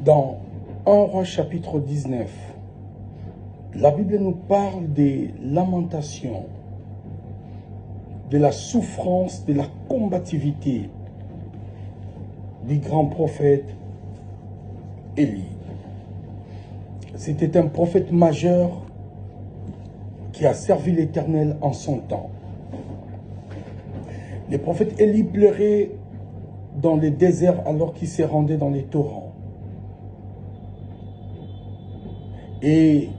Dans 1 Roi chapitre 19, la Bible nous parle des lamentations, de la souffrance, de la combativité du grand prophète Élie. C'était un prophète majeur qui a servi l'Éternel en son temps. Le prophète Élie pleurait dans les déserts alors qu'il se rendait dans les torrents. Et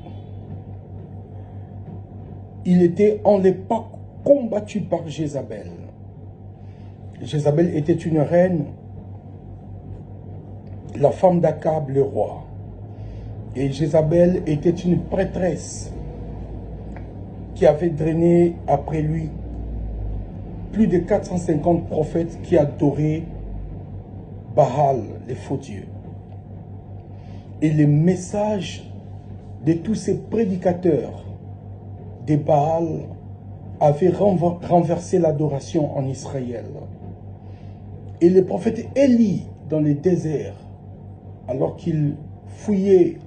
il était en l'époque combattu par Jézabel. Jézabel était une reine, la femme d'Akab le roi. Et Jézabel était une prêtresse qui avait drainé après lui plus de 450 prophètes qui adoraient Baal, les faux dieux. Et les messages de tous ces prédicateurs de Baal avaient renversé l'adoration en Israël. Et le prophète Élie, dans les déserts, alors qu'il fouillait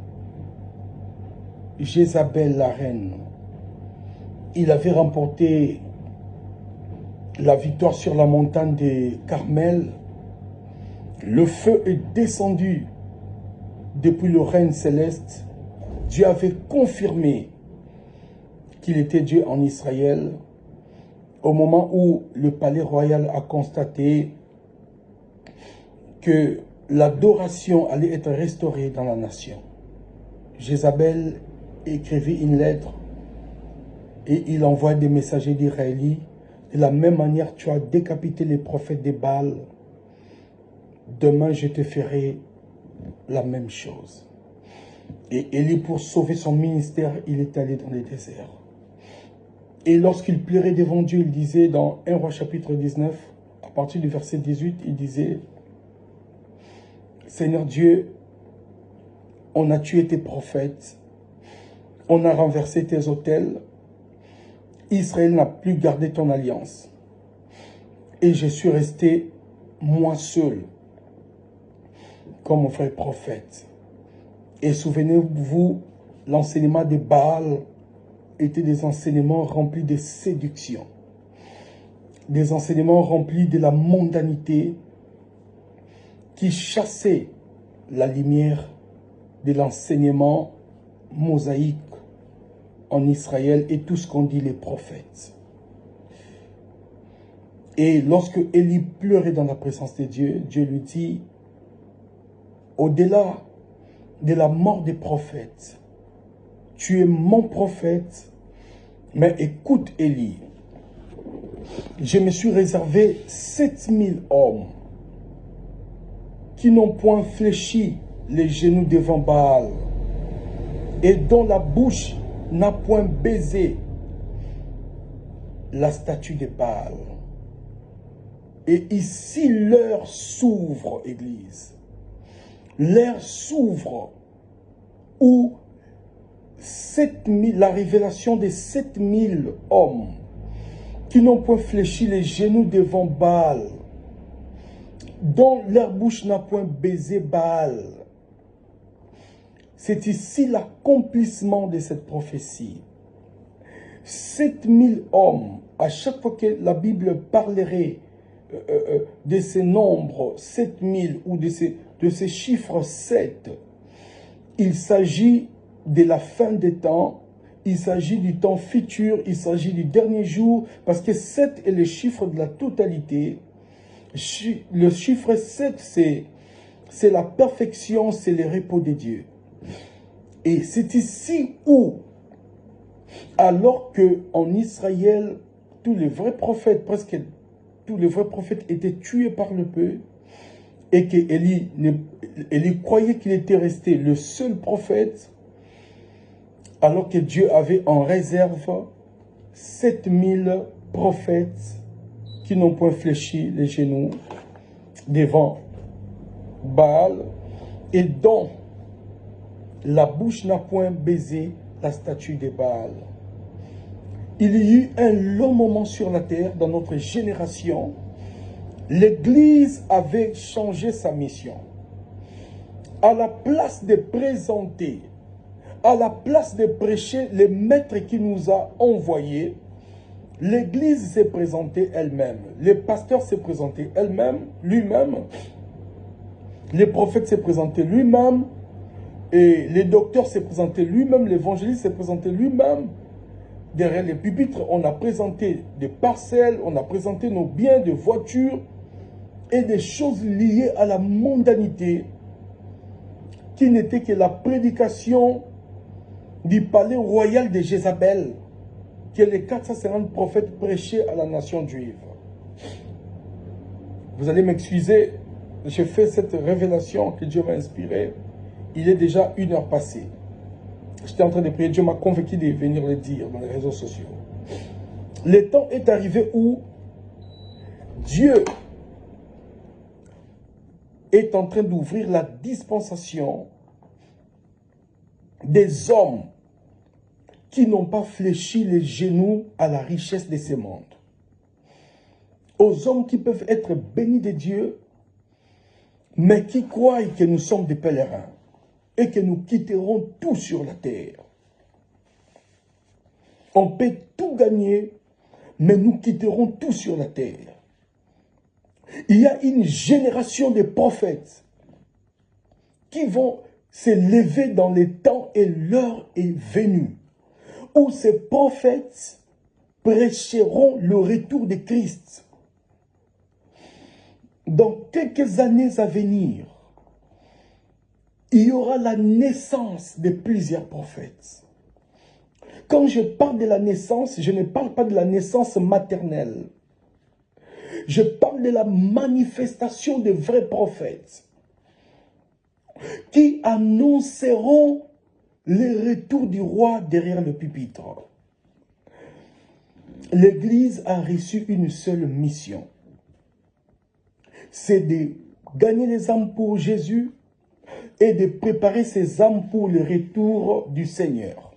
Jézabel, la reine, il avait remporté la victoire sur la montagne de Carmel. Le feu est descendu depuis le règne céleste. Dieu avait confirmé qu'il était Dieu en Israël au moment où le palais royal a constaté que l'adoration allait être restaurée dans la nation. Jézabel écrivit une lettre et il envoie des messagers d'Israël. De la même manière, tu as décapité les prophètes de Baal. Demain, je te ferai la même chose. Et Élie, pour sauver son ministère, il est allé dans les déserts. Et lorsqu'il pleurait devant Dieu, il disait dans 1 Roi chapitre 19, à partir du verset 18, il disait, Seigneur Dieu, on a tué tes prophètes, on a renversé tes autels, Israël n'a plus gardé ton alliance. Et je suis resté, moi seul, comme vrai prophète. Et souvenez-vous, l'enseignement de Baal était des enseignements remplis de séduction, des enseignements remplis de la mondanité qui chassaient la lumière de l'enseignement mosaïque en Israël et tout ce qu'ont dit les prophètes. Et lorsque Élie pleurait dans la présence de Dieu, Dieu lui dit, au-delà de la mort des prophètes, tu es mon prophète, mais écoute Élie, je me suis réservé 7000 hommes qui n'ont point fléchi les genoux devant Baal et dont la bouche n'a point baisé la statue de Baal. Et ici l'heure s'ouvre, Église. L'heure s'ouvre où la révélation des 7000 hommes qui n'ont point fléchi les genoux devant Baal, dont leur bouche n'a point baisé Baal. C'est ici l'accomplissement de cette prophétie. 7000 hommes, à chaque fois que la Bible parlerait de ces nombres, 7000 ou de ces chiffres 7, il s'agit de la fin des temps, il s'agit du temps futur, il s'agit du dernier jour, parce que 7 est le chiffre de la totalité. Le chiffre 7, c'est la perfection, c'est le repos de Dieu. Et c'est ici où, alors qu'en Israël, tous les vrais prophètes, presque tous les vrais prophètes étaient tués par le peuple, et qu'Élie croyait qu'il était resté le seul prophète, alors que Dieu avait en réserve 7000 prophètes qui n'ont point fléchi les genoux devant Baal et dont la bouche n'a point baisé la statue de Baal. Il y eut un long moment sur la terre dans notre génération. L'Église avait changé sa mission. à la place de présenter, à la place de prêcher les maîtres qui nous a envoyés, l'Église s'est présentée elle-même, le pasteur s'est présenté lui-même, le prophète s'est présenté lui-même, et le docteur s'est présenté lui-même, l'évangéliste s'est présenté lui-même. Derrière les pupitres, on a présenté des parcelles, on a présenté nos biens, des voitures et des choses liées à la mondanité qui n'était que la prédication du palais royal de Jézabel que les 450 prophètes prêchaient à la nation juive. Vous allez m'excuser, j'ai fait cette révélation que Dieu m'a inspirée. Il est déjà 1 heure passée. J'étais en train de prier, Dieu m'a convaincu de venir le dire dans les réseaux sociaux. Le temps est arrivé où Dieu est en train d'ouvrir la dispensation des hommes qui n'ont pas fléchi les genoux à la richesse de ce monde. Aux hommes qui peuvent être bénis de Dieu, mais qui croient que nous sommes des pèlerins et que nous quitterons tout sur la terre. On peut tout gagner, mais nous quitterons tout sur la terre. Il y a une génération de prophètes qui vont se lever dans les temps et l'heure est venue où ces prophètes prêcheront le retour de Christ. Dans quelques années à venir, il y aura la naissance de plusieurs prophètes. Quand je parle de la naissance, je ne parle pas de la naissance maternelle. Je parle de la manifestation des vrais prophètes qui annonceront le retour du roi derrière le pupitre. L'Église a reçu une seule mission. C'est de gagner les âmes pour Jésus et de préparer ces âmes pour le retour du Seigneur.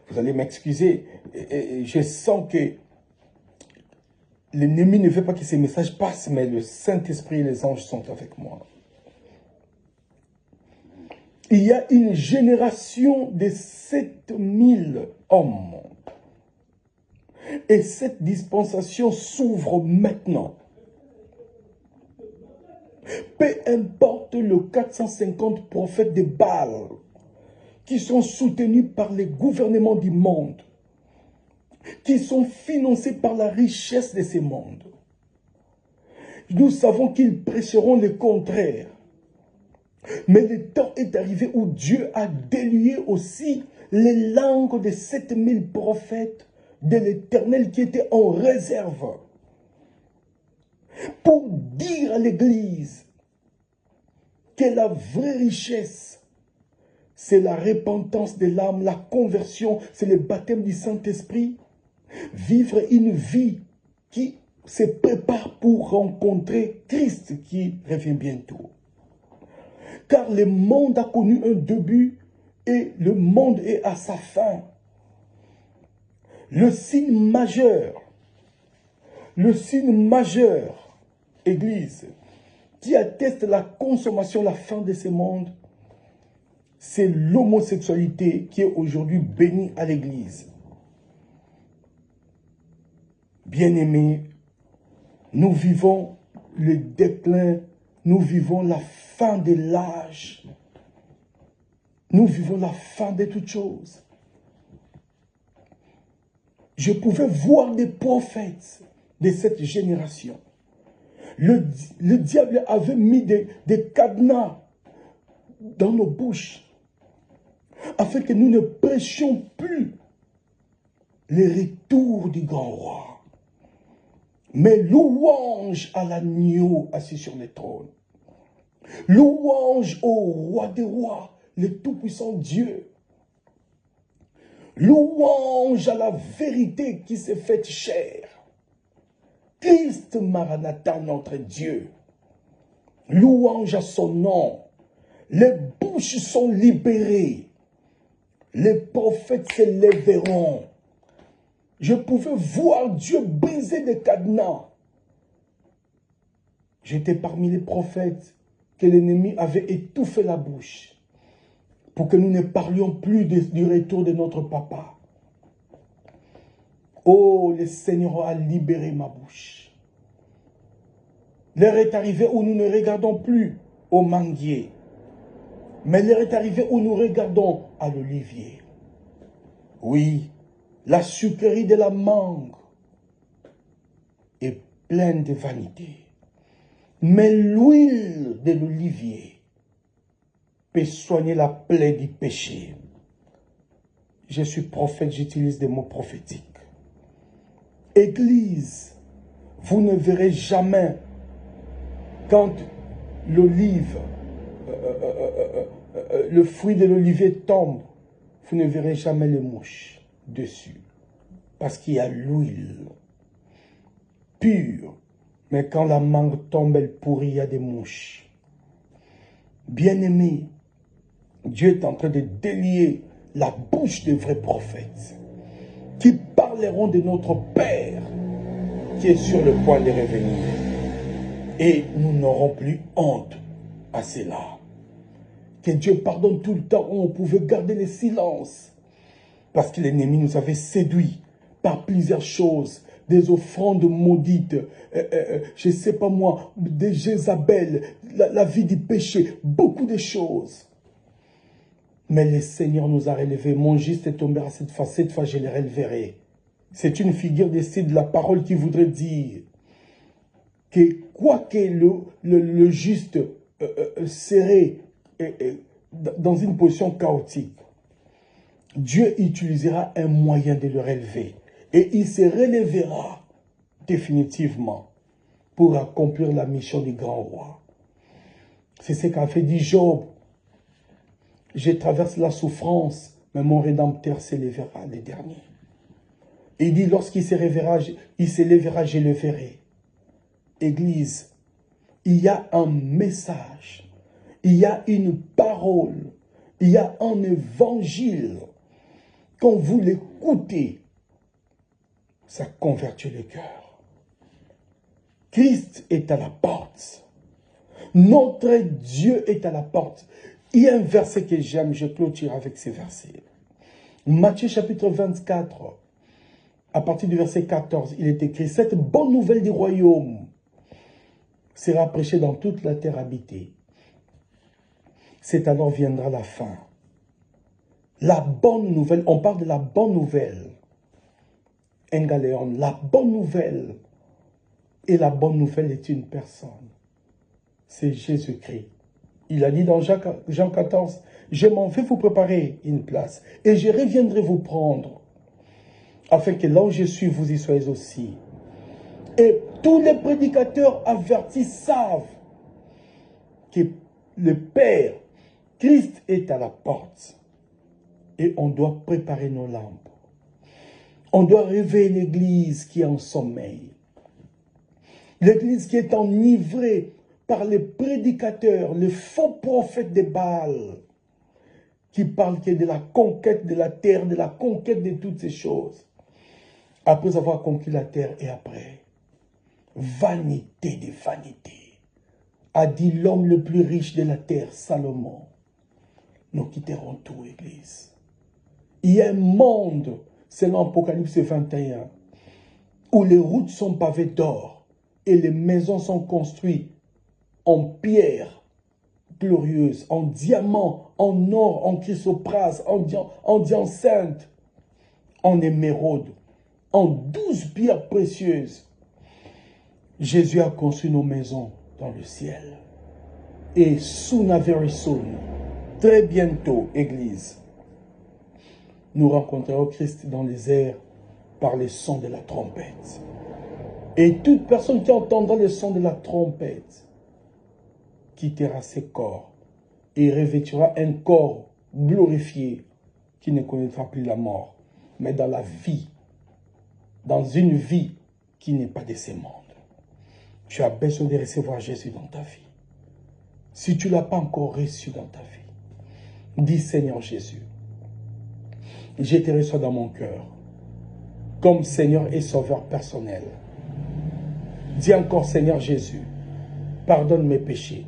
Vous allez m'excuser, je sens que l'ennemi ne veut pas que ces messages passent, mais le Saint-Esprit et les anges sont avec moi. Il y a une génération de 7000 hommes. Et cette dispensation s'ouvre maintenant. Peu importe le 450 prophètes de Baal qui sont soutenus par les gouvernements du monde, qui sont financés par la richesse de ce monde. Nous savons qu'ils prêcheront le contraire. Mais le temps est arrivé où Dieu a délié aussi les langues de 7000 prophètes de l'Éternel qui étaient en réserve pour dire à l'Église que la vraie richesse, c'est la repentance de l'âme, la conversion, c'est le baptême du Saint-Esprit. Vivre une vie qui se prépare pour rencontrer Christ qui revient bientôt. Car le monde a connu un début et le monde est à sa fin. Le signe majeur, Église, qui atteste la consommation, la fin de ce monde, c'est l'homosexualité qui est aujourd'hui bénie à l'Église. Bien-aimés, nous vivons le déclin, nous vivons la fin de l'âge, nous vivons la fin de toutes choses. Je pouvais voir des prophètes de cette génération. Le diable avait mis des cadenas dans nos bouches afin que nous ne prêchions plus le retour du grand roi. Mais louange à l'agneau assis sur le trône. Louange au roi des rois, le tout-puissant Dieu. Louange à la vérité qui s'est faite chair. Christ Maranatha, notre Dieu. Louange à son nom. Les bouches sont libérées. Les prophètes se lèveront. Je pouvais voir Dieu briser des cadenas. J'étais parmi les prophètes que l'ennemi avait étouffé la bouche pour que nous ne parlions plus du retour de notre papa. Oh, le Seigneur a libéré ma bouche. L'heure est arrivée où nous ne regardons plus au manguier, mais l'heure est arrivée où nous regardons à l'olivier. Oui, la sucrerie de la mangue est pleine de vanité. Mais l'huile de l'olivier peut soigner la plaie du péché. Je suis prophète, j'utilise des mots prophétiques. Église, vous ne verrez jamais quand l'olive, le fruit de l'olivier tombe, vous ne verrez jamais les mouches dessus. Parce qu'il y a l'huile pure. Mais quand la mangue tombe, elle pourrit, il y a des mouches. Bien-aimés, Dieu est en train de délier la bouche des vrais prophètes qui parleront de notre Père qui est sur le point de revenir. Et nous n'aurons plus honte à cela. Que Dieu pardonne tout le temps où on pouvait garder le silence. Parce que l'ennemi nous avait séduits par plusieurs choses. Des offrandes maudites, je ne sais pas moi, des Jézabel, la vie du péché, beaucoup de choses. Mais le Seigneur nous a relevés. Mon juste est tombé à cette fois je le relèverai. C'est une figure d'essai de la parole qui voudrait dire que quoi que le juste serait dans une position chaotique, Dieu utilisera un moyen de le relever. Et il se relèvera définitivement pour accomplir la mission du grand roi. C'est ce qu'a fait dit Job. Je traverse la souffrance, mais mon Rédempteur s'élèvera le dernier. Il dit, lorsqu'il s'élèvera, je le verrai. Église, il y a un message, il y a une parole, il y a un évangile. Quand vous l'écoutez, ça convertit le cœur. Christ est à la porte. Notre Dieu est à la porte. Il y a un verset que j'aime, je clôture avec ces versets. Matthieu chapitre 24, à partir du verset 14, il est écrit, cette bonne nouvelle du royaume sera prêchée dans toute la terre habitée. C'est alors viendra la fin. La bonne nouvelle, on parle de la bonne nouvelle. Engaléon, la bonne nouvelle. Et la bonne nouvelle est une personne. C'est Jésus-Christ. Il a dit dans Jean 14, je m'en vais vous préparer une place et je reviendrai vous prendre, afin que là où je suis, vous y soyez aussi. Et tous les prédicateurs avertis savent que le Père, Christ est à la porte. Et on doit préparer nos lampes. On doit réveiller l'église qui est en sommeil. L'église qui est enivrée par les prédicateurs, les faux prophètes de Baal, qui parlent que de la conquête de la terre, de la conquête de toutes ces choses. Après avoir conquis la terre et après, vanité de vanité, a dit l'homme le plus riche de la terre, Salomon. Nous quitterons tout, Église. Il y a un monde, selon Apocalypse 21, où les routes sont pavées d'or et les maisons sont construites en pierre glorieuse, en diamant, en or, en chrysoprase, en diancinte, en émeraude, en 12 pierres précieuses. Jésus a construit nos maisons dans le ciel. Et soon, very soon, très bientôt, Église, nous rencontrerons Christ dans les airs par les sons de la trompette. Et toute personne qui entendra le son de la trompette quittera ses corps et revêtira un corps glorifié qui ne connaîtra plus la mort, mais dans la vie, dans une vie qui n'est pas de ce monde. Tu as besoin de recevoir Jésus dans ta vie. Si tu ne l'as pas encore reçu dans ta vie, dis Seigneur Jésus, je te reçois dans mon cœur, comme Seigneur et Sauveur personnel. Dis encore Seigneur Jésus, pardonne mes péchés.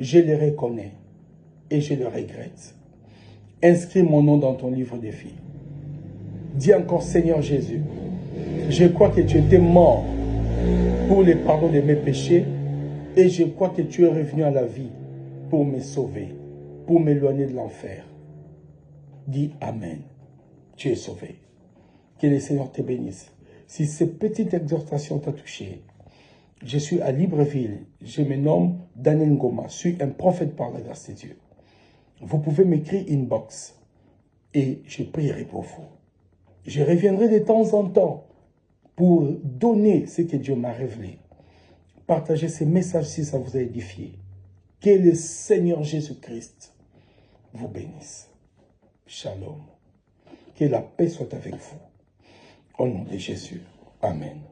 je les reconnais et je le regrette. Inscris mon nom dans ton livre de vie. Dis encore, Seigneur Jésus, je crois que tu étais mort pour le pardon de mes péchés et je crois que tu es revenu à la vie pour me sauver, pour m'éloigner de l'enfer. Dis Amen. Tu es sauvé. Que le Seigneur te bénisse. Si cette petite exhortation t'a touché, je suis à Libreville. Je me nomme Daniel Ngoma. Je suis un prophète par la grâce de Dieu. Vous pouvez m'écrire inbox et je prierai pour vous. Je reviendrai de temps en temps pour donner ce que Dieu m'a révélé. Partagez ces messages si ça vous a édifié. Que le Seigneur Jésus-Christ vous bénisse. Shalom. Que la paix soit avec vous. Au nom de Jésus. Amen.